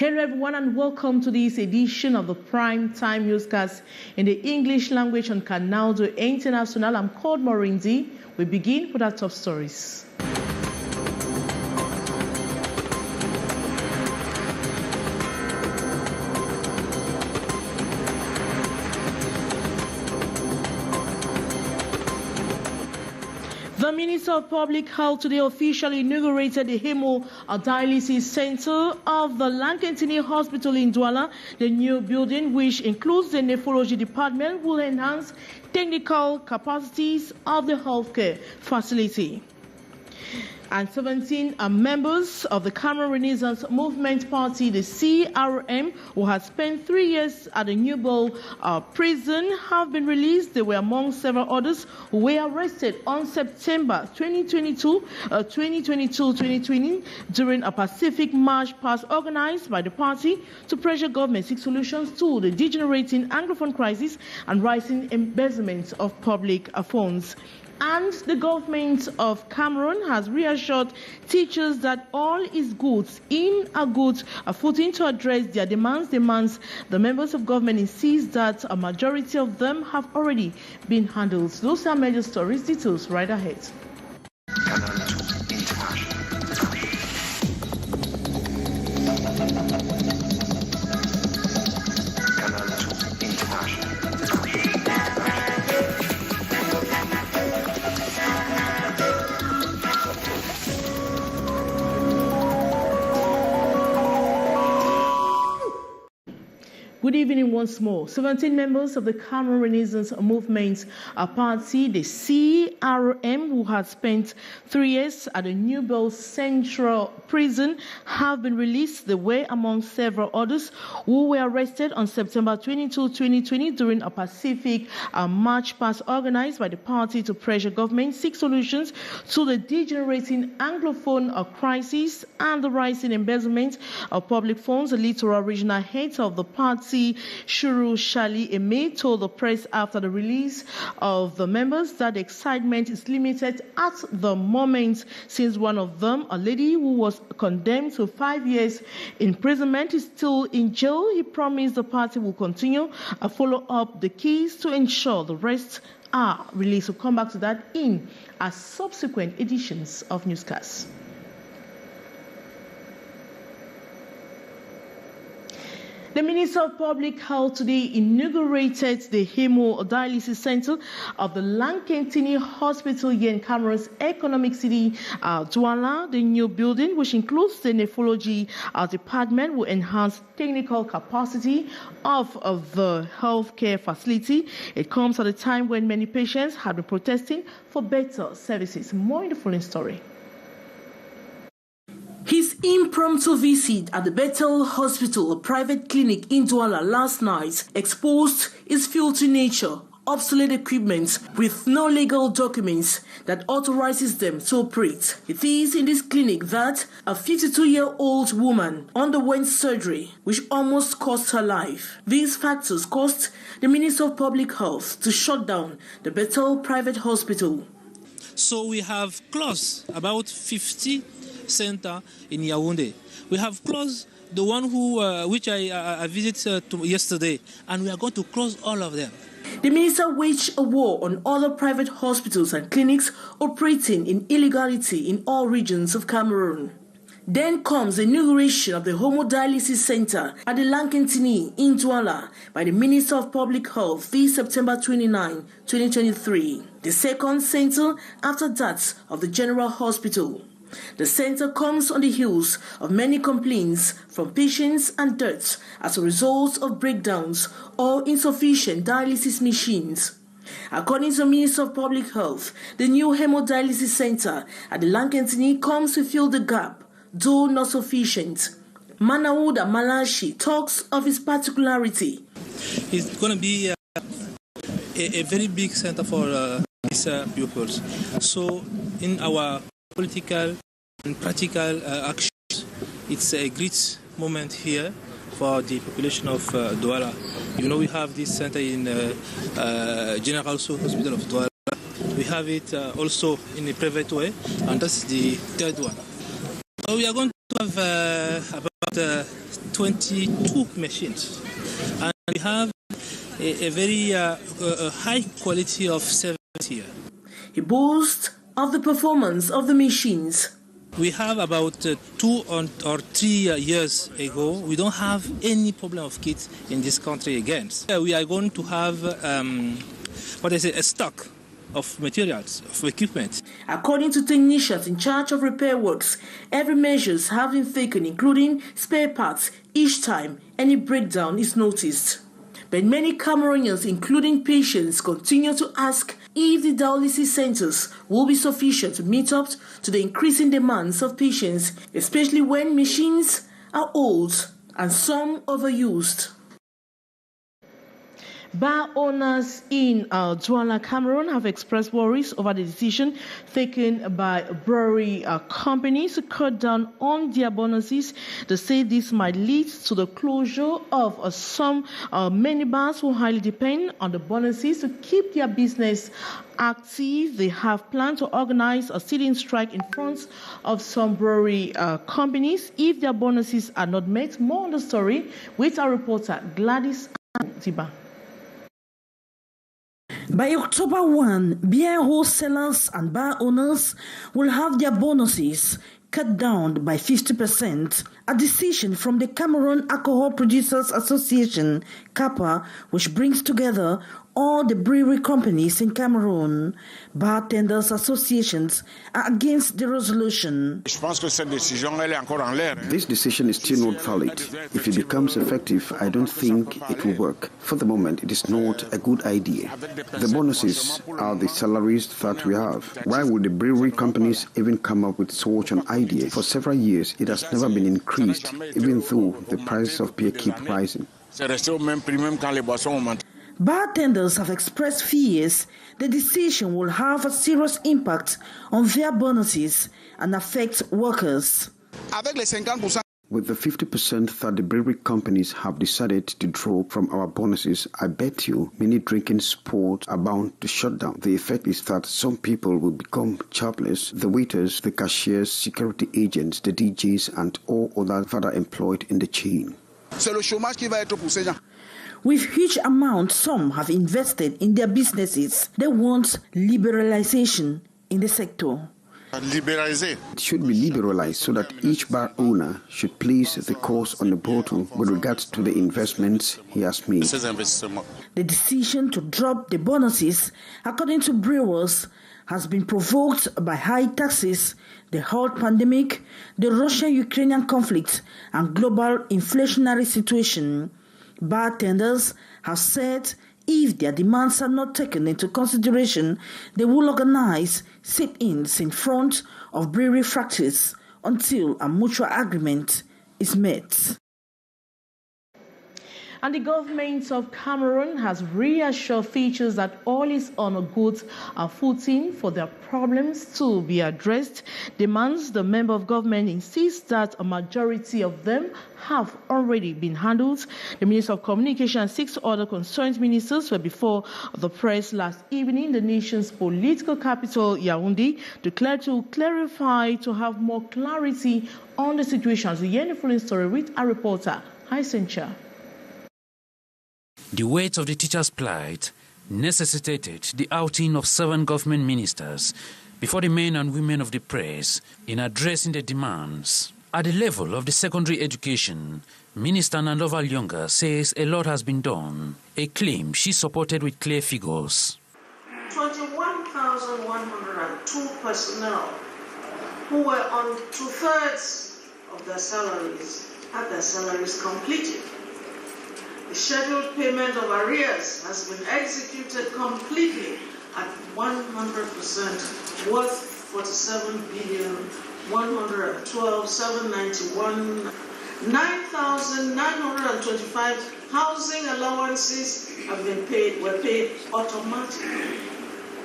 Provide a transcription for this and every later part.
Hello everyone and welcome to this edition of the Prime Time Newscast in the English language on Canal International. I'm called Morinzi. We begin with our top stories. The Minister of Public Health today officially inaugurated the dialysis center of the Lankentini Hospital in Douala. The new building, which includes the nephrology department, will enhance technical capacities of the healthcare facility. And 17 members of the Cameroon Renaissance Movement Party, the CRM, who had spent 3 years at the Newbold prison, have been released. They were among several others who were arrested on September 2020 during a Pacific March past organized by the party to pressure government seek solutions to the degenerating Anglophone crisis and rising embezzlement of public funds. And the government of Cameroon has reassured teachers that all is good in a good footing to address their demands. The members of government insist that a majority of them have already been handled. Those are major stories. Details right ahead. Good evening once more. 17 members of the Cameroon Renaissance Movement Party, the CRM, who had spent 3 years at the Newbold Central Prison, have been released. They were among several others who were arrested on September 22, 2020 during a Pacific March past organized by the party to pressure government seek solutions to the degenerating Anglophone crisis and the rising embezzlement of public funds. The Littoral Regional Head of the party, Shuru Shali Eme, told the press after the release of the members that the excitement is limited at the moment, since one of them, a lady who was condemned to 5 years imprisonment, is still in jail. He promised the party will continue to follow up the keys to ensure the rest are released. We'll come back to that in our subsequent editions of Newscast. The Minister of Public Health today inaugurated the dialysis center of the Lankentini Hospital here in Cameroon's economic city, Douala. The new building, which includes the nephrology department, will enhance technical capacity of the healthcare facility. It comes at a time when many patients have been protesting for better services. More in the following story. His impromptu visit at the Bethel Hospital, a private clinic in Douala last night, exposed its filthy nature, obsolete equipment with no legal documents that authorizes them to operate. It is in this clinic that a 52-year-old woman underwent surgery which almost cost her life. These factors caused the Minister of Public Health to shut down the Bethel private hospital. So we have closed about 50 center in Yaoundé. We have closed the one which I visited yesterday, and we are going to close all of them. The minister waged a war on other private hospitals and clinics operating in illegality in all regions of Cameroon. Then comes the inauguration of the dialysis center at the Lankentini in Douala by the Minister of Public Health this September 29, 2023. The second center after that of the General Hospital. The center comes on the heels of many complaints from patients and deaths as a result of breakdowns or insufficient dialysis machines. According to the Minister of Public Health, the new hemodialysis center at the Lankentini comes to fill the gap, though not sufficient. Manauda Malashi talks of its particularity. It's going to be a very big center for these pupils. So in our political and practical actions, it's a great moment here for the population of Douala. You know, we have this center in General Hospital of Douala. We have it also in a private way, and that's the third one. So we are going to have about 22 machines. And we have a very high quality of service here. He boasts of the performance of the machines. We have about 2 or 3 years ago, we don't have any problem of kits in this country again. We are going to have a stock of materials, of equipment. According to technicians in charge of repair works, every measures have been taken, including spare parts, each time any breakdown is noticed. But many Cameroonians, including patients, continue to ask if the dialysis centers will be sufficient to meet up to the increasing demands of patients, especially when machines are old and some overused. Bar owners in Douala, Cameroon have expressed worries over the decision taken by brewery companies to cut down on their bonuses. They say this might lead to the closure of many bars who highly depend on the bonuses to keep their business active. They have planned to organize a sit-in strike in front of some brewery companies if their bonuses are not met. More on the story with our reporter Gladys Tiba. By October 1, beer wholesalers and bar owners will have their bonuses cut down by 50%, a decision from the Cameroon Alcohol Producers Association, CAPA, which brings together all the brewery companies in Cameroon. Bartenders associations are against the resolution. This decision is still not valid. If it becomes effective, I don't think it will work. For the moment, it is not a good idea. The bonuses are the salaries that we have. Why would the brewery companies even come up with such an idea? For several years, it has never been increased, even though the prices of beer keep rising. Bartenders have expressed fears the decision will have a serious impact on their bonuses and affect workers. With the 50% that the brewery companies have decided to drop from our bonuses, I bet you many drinking spots are bound to shut down. The effect is that some people will become jobless. The waiters, the cashiers, security agents, the DJs, and all others that are employed in the chain. With huge amounts some have invested in their businesses, they want liberalization in the sector. It should be liberalized so that each bar owner should place the cost on the bottle with regards to the investments he has made. The decision to drop the bonuses, according to brewers, has been provoked by high taxes, the health pandemic, the Russian-Ukrainian conflict, and global inflationary situation. Bartenders have said if their demands are not taken into consideration, they will organize sit-ins in front of brewery factories until a mutual agreement is met. And the government of Cameroon has reassured features that all is on a good footing for their problems to be addressed. Demands the member of government insists that a majority of them have already been handled. The Minister of Communication and 6 other concerned ministers were before the press last evening. The nation's political capital, Yaoundé, declared to clarify to have more clarity on the situation. As we hear the following story with our reporter, Hisencha. The weight of the teachers' plight necessitated the outing of 7 government ministers before the men and women of the press in addressing the demands. At the level of the secondary education, Minister Nandoval Lyonga says a lot has been done, a claim she supported with clear figures. 21,102 personnel who were on 2/3 of their salaries had their salaries completed. The scheduled payment of arrears has been executed completely at 100%, worth 47,112,791. 9,925 housing allowances were paid automatically.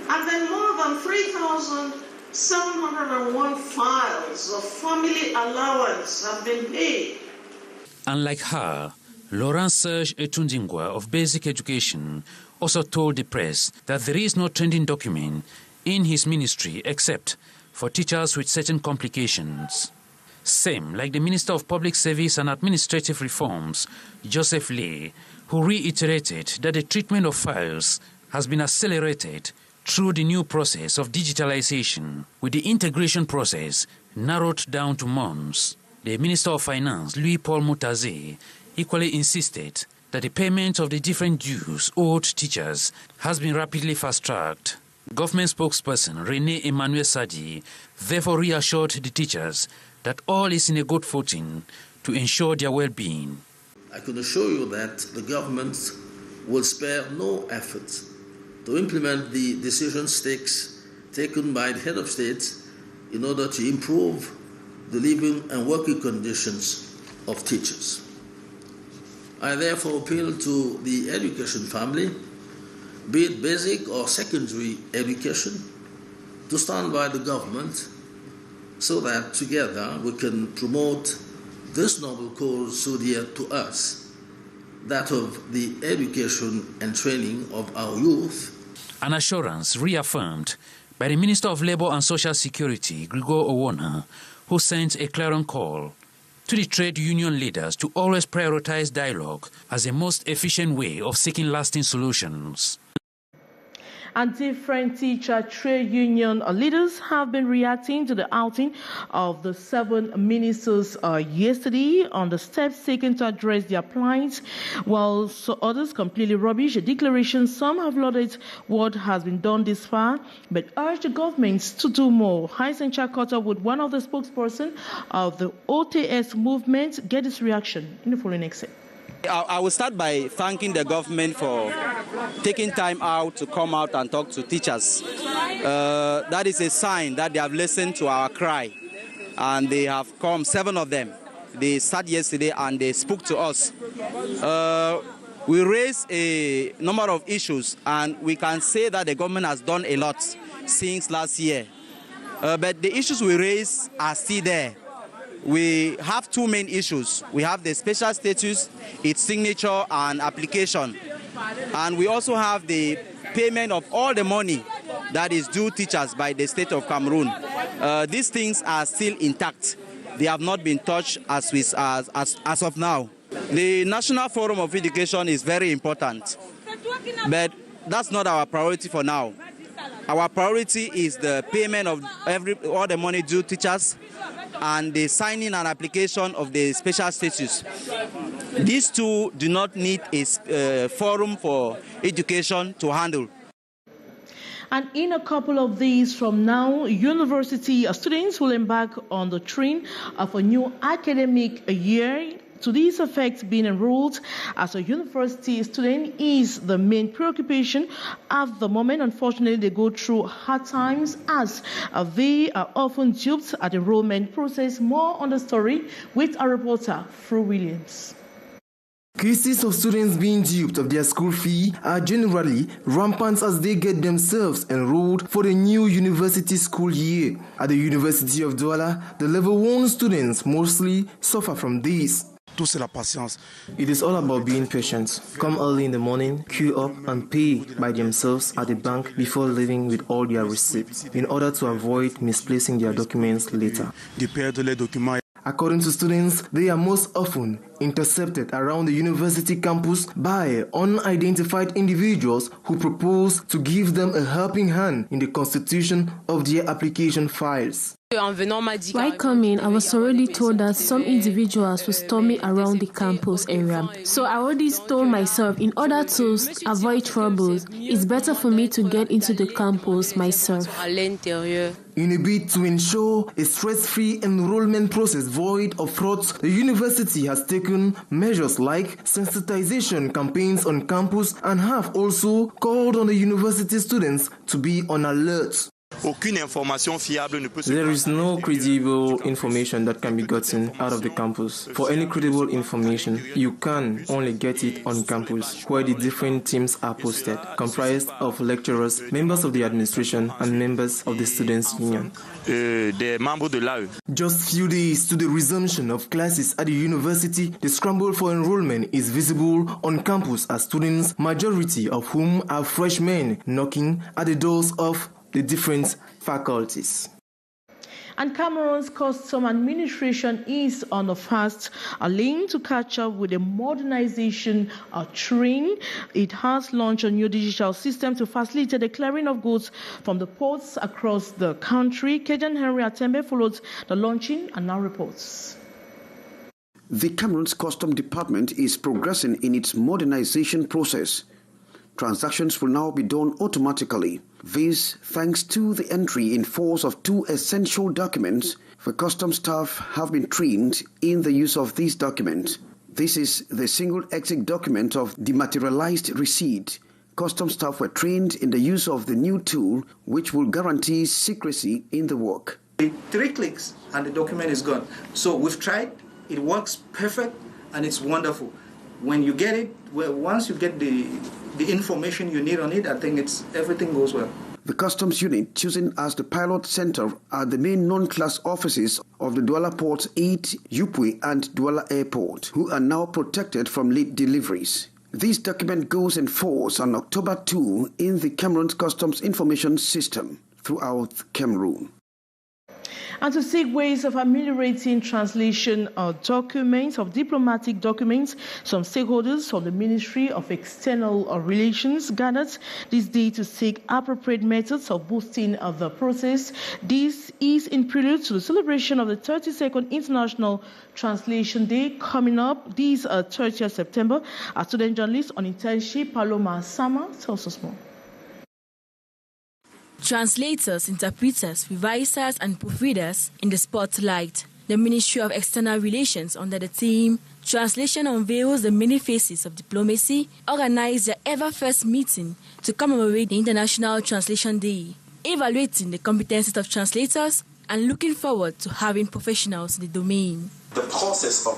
And then more than 3,701 files of family allowance have been paid. Unlike her, Laurent Serge Etundingwa of Basic Education also told the press that there is no trending document in his ministry except for teachers with certain complications. Same like the Minister of Public Service and Administrative Reforms, Joseph Lee, who reiterated that the treatment of files has been accelerated through the new process of digitalization, with the integration process narrowed down to months. The Minister of Finance, Louis-Paul Moutaze, equally insisted that the payment of the different dues owed teachers has been rapidly fast-tracked. Government spokesperson René Emmanuel Sadi therefore reassured the teachers that all is in a good footing to ensure their well-being. I can assure you that the government will spare no effort to implement the decisions taken by the head of state in order to improve the living and working conditions of teachers. I therefore appeal to the education family, be it basic or secondary education, to stand by the government so that together we can promote this noble cause so dear to us, that of the education and training of our youth. An assurance reaffirmed by the Minister of Labour and Social Security, Gregor Owona, who sent a clarion call to the trade union leaders to always prioritize dialogue as the most efficient way of seeking lasting solutions. And different teacher trade union leaders have been reacting to the outing of the 7 ministers yesterday on the steps taken to address their plight, while others completely rubbish the declaration. Some have lauded what has been done this far, but urge the government to do more. Hyacinthe Chakota, with one of the spokespersons of the OTS movement, get this reaction in the following excerpt. I will start by thanking the government for taking time out to come out and talk to teachers. That is a sign that they have listened to our cry, and they have come, 7 of them. They started yesterday and they spoke to us. We raised a number of issues, and we can say that the government has done a lot since last year. But the issues we raised are still there. We have 2 main issues. We have the special status, its signature and application. And we also have the payment of all the money that is due teachers by the state of Cameroon. These things are still intact. They have not been touched as of now. The National Forum of Education is very important, but that's not our priority for now. Our priority is the payment of all the money due teachers and the signing and application of the special status. These 2 do not need a forum for education to handle. And in a couple of days from now, university students will embark on the train of a new academic year. To this effect, being enrolled as a university student is the main preoccupation at the moment. Unfortunately, they go through hard times as they are often duped at the enrollment process. More on the story with our reporter, Fru Williams. Cases of students being duped of their school fee are generally rampant as they get themselves enrolled for the new university school year. At the University of Douala, the level 1 students mostly suffer from this. It is all about being patient. Come early in the morning, queue up and pay by themselves at the bank before leaving with all their receipts in order to avoid misplacing their documents later. According to students, they are most often intercepted around the university campus by unidentified individuals who propose to give them a helping hand in the constitution of their application files. While coming, I was already told that some individuals will storm me around the campus area. So I already told myself, in order to avoid troubles, it's better for me to get into the campus myself. In a bid to ensure a stress-free enrollment process void of frauds, the university has taken measures like sensitization campaigns on campus and have also called on the university students to be on alert. There is no credible information that can be gotten out of the campus. For any credible information, you can only get it on campus, where the different teams are posted, comprised of lecturers, members of the administration, and members of the students' union. Just few days to the resumption of classes at the university, the scramble for enrollment is visible on campus as students, majority of whom are freshmen, knocking at the doors of the different faculties. And Cameroon's custom administration is on a fast lane to catch up with the modernization train. It has launched a new digital system to facilitate the clearing of goods from the ports across the country. Kejan Henry Atembe followed the launching and now reports. The Cameroon's Custom Department is progressing in its modernization process. Transactions will now be done automatically. This thanks to the entry in force of 2 essential documents. The custom staff have been trained in the use of these documents. This is the single exit document of dematerialized receipt. Custom staff were trained in the use of the new tool, which will guarantee secrecy in the work. 3 clicks and the document is gone. So we've tried. It works perfect and it's wonderful. When you get it, once you get the information you need on it, I think everything goes well. The customs unit, chosen as the pilot center, are the main non-class offices of the Douala Ports 8, Yupwe and Douala Airport, who are now protected from late deliveries. This document goes in force on October 2 in the Cameroon's Customs Information System throughout Cameroon. And to seek ways of ameliorating translation documents, of diplomatic documents, some stakeholders from the Ministry of External Relations gathered this day to seek appropriate methods of boosting the process. This is in prelude to the celebration of the 32nd International Translation Day coming up this 30th September. Our student journalist on internship, Paloma Sama, tells us more. Translators, interpreters, revisers and proofreaders in the spotlight. The Ministry of External Relations, under the theme Translation Unveils the Many Faces of Diplomacy, organized their ever-first meeting to commemorate the International Translation Day, evaluating the competencies of translators and looking forward to having professionals in the domain. The process of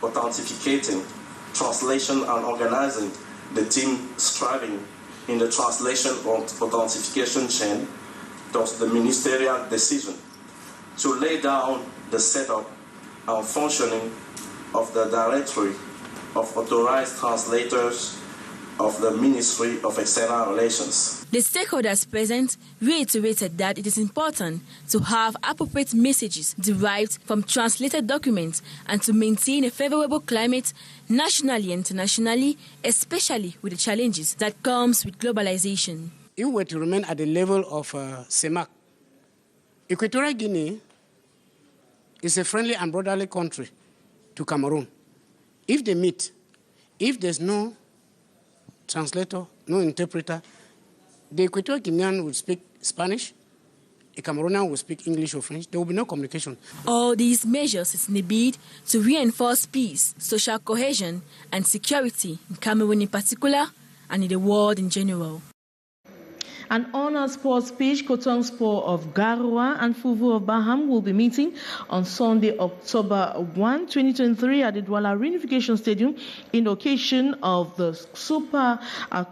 authenticating, translation and organizing the team striving in the translation or authentication chain towards the ministerial decision to lay down the setup and functioning of the directory of authorized translators of the Ministry of External Relations. The stakeholders present reiterated that it is important to have appropriate messages derived from translated documents and to maintain a favorable climate nationally and internationally, especially with the challenges that comes with globalization. If we were to remain at the level of CEMAC, Equatorial Guinea is a friendly and brotherly country to Cameroon. If they meet, if there's no translator, no interpreter, the Equatorial Guinean will speak Spanish, a Cameroonian will speak English or French. There will be no communication. All these measures is in a bid to reinforce peace, social cohesion and security in Cameroon in particular and in the world in general. An honor sports pitch, Cotton Sport of Garoua and Fuvu of Baham will be meeting on Sunday, October 1, 2023 at the Douala Reunification Stadium in the occasion of the Super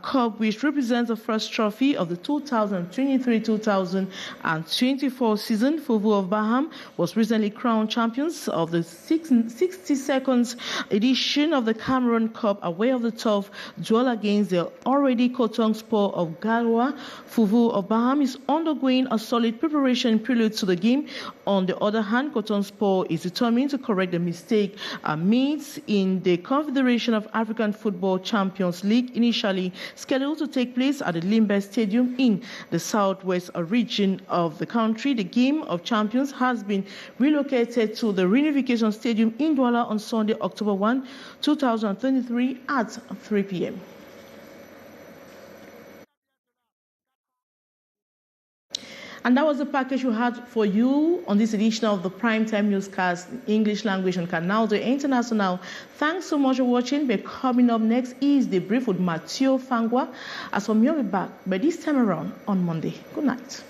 Cup, which represents the first trophy of the 2023-2024 season. Fuvu of Baham was recently crowned champions of the 62nd edition of the Cameroon Cup away of the tough duel against the already Cotton Sport of Garoua. Fuvu of Baham is undergoing a solid preparation prelude to the game. On the other hand, Cotton Sport is determined to correct the mistake made in the Confederation of African Football Champions League, initially scheduled to take place at the Limbe Stadium in the southwest region of the country. The Game of Champions has been relocated to the Reunification Stadium in Douala on Sunday, October 1, 2023 at 3 p.m. And that was the package we had for you on this edition of the Primetime Newscast English language on Canal International. Thanks so much for watching. But coming up next is the brief with Mathieu Fangwa. As for me, I'll be back, but this time around on Monday. Good night.